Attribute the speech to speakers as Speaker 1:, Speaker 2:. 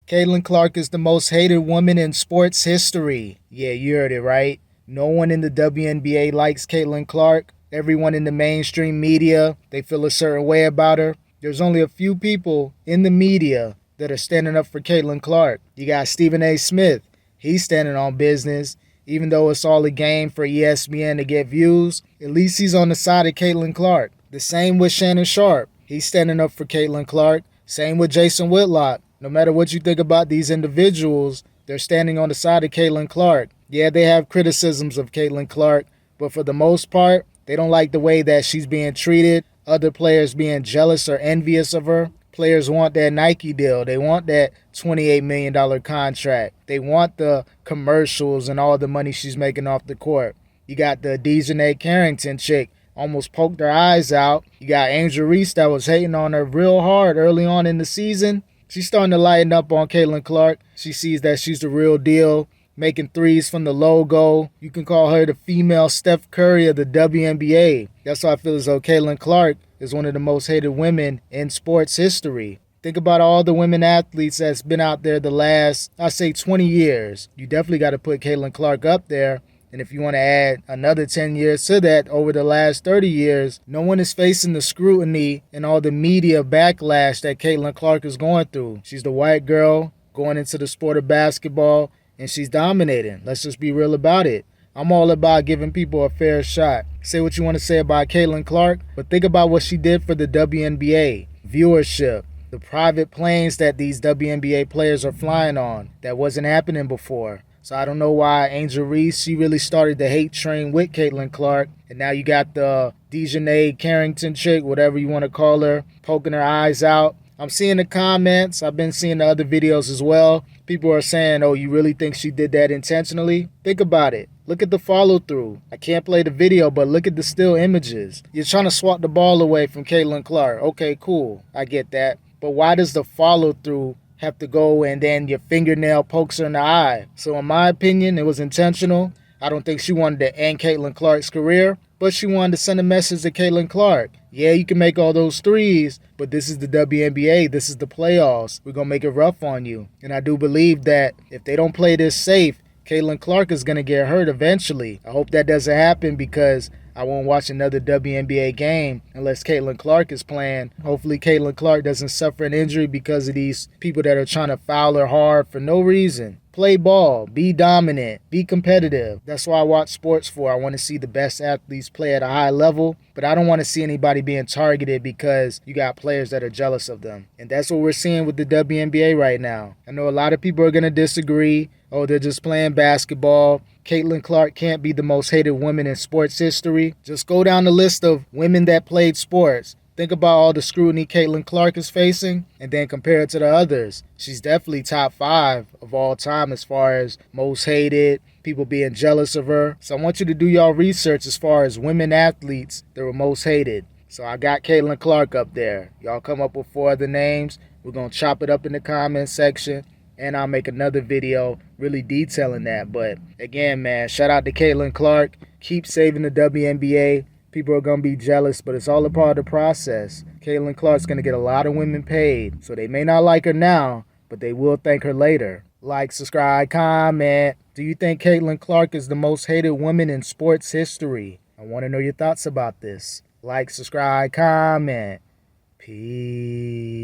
Speaker 1: Caitlin Clark is the most hated woman in sports history. Yeah, you heard it right. No one in the WNBA likes Caitlin Clark. Everyone in the mainstream media, they feel a certain way about her. There's only a few people in the media that are standing up for Caitlin Clark. You got Stephen A. Smith. He's standing on business. Even though it's all a game for ESPN to get views, at least he's on the side of Caitlin Clark. The same with Shannon Sharpe. He's standing up for Caitlin Clark. Same with Jason Whitlock. No matter what you think about these individuals, they're standing on the side of Caitlin Clark. Yeah, they have criticisms of Caitlin Clark, but for the most part, they don't like the way that she's being treated, other players being jealous or envious of her. Players want that Nike deal. They want that $28 million contract. They want the commercials and all the money she's making off the court. You got the Dijonai Carrington chick, almost poked her eyes out. You got Reese that was hating on her real hard early on in the season. She's starting to lighten up on Caitlin Clark. She sees that she's the real deal, making threes from the logo. You can call her the female Steph Curry of the WNBA. That's why I feel as though Caitlin Clark is one of the most hated women in sports history. Think about all the women athletes that's been out there the last, I say 20 years. You definitely got to put Caitlin Clark up there. And if you want to add another 10 years to that, over the last 30 years, no one is facing the scrutiny and all the media backlash that Caitlin Clark is going through. She's the white girl going into the sport of basketball, and she's dominating. Let's just be real about it. I'm all about giving people a fair shot. Say what you want to say about Caitlin Clark, but think about what she did for the WNBA. Viewership, the private planes that these WNBA players are flying on. That wasn't happening before. So I don't know why Reese, she really started the hate train with Caitlin Clark. And now you got the Dijonai Carrington chick, whatever you want to call her, poking her eyes out. I'm seeing the comments. I've been seeing the other videos as well. People are saying, oh, you really think she did that intentionally? Think about it. Look at the follow through. I can't play the video, but look at the still images. You're trying to swat the ball away from Caitlin Clark. Okay, cool. I get that. But why does the follow through have to go and then your fingernail pokes her in the eye? So in my opinion, it was intentional. I don't think she wanted to end Caitlin Clark's career, but she wanted to send a message to Caitlin Clark. Yeah, you can make all those threes, but this is the WNBA. This is the playoffs. We're going to make it rough on you. And I do believe that if they don't play this safe, Caitlin Clark is going to get hurt eventually. I hope that doesn't happen because I won't watch another WNBA game unless Caitlin Clark is playing. Hopefully Caitlin Clark doesn't suffer an injury because of these people that are trying to foul her hard for no reason. Play ball, be dominant, be competitive. That's what I watch sports for. I want to see the best athletes play at a high level, but I don't want to see anybody being targeted because you got players that are jealous of them. And that's what we're seeing with the WNBA right now. I know a lot of people are going to disagree. Oh, they're just playing basketball. Caitlin Clark can't be the most hated woman in sports history. Just go down the list of women that played sports. Think about all the scrutiny Caitlin Clark is facing and then compare it to the others. She's definitely top 5 of all time as far as most hated, people being jealous of her. So I want you to do y'all research as far as women athletes that were most hated. So I got Caitlin Clark up there. Y'all come up with 4 other names. We're going to chop it up in the comment section. And I'll make another video really detailing that. But again, man, shout out to Caitlin Clark. Keep saving the WNBA. People are going to be jealous, but it's all a part of the process. Caitlin Clark's going to get a lot of women paid. So they may not like her now, but they will thank her later. Like, subscribe, comment. Do you think Caitlin Clark is the most hated woman in sports history? I want to know your thoughts about this. Like, subscribe, comment. Peace.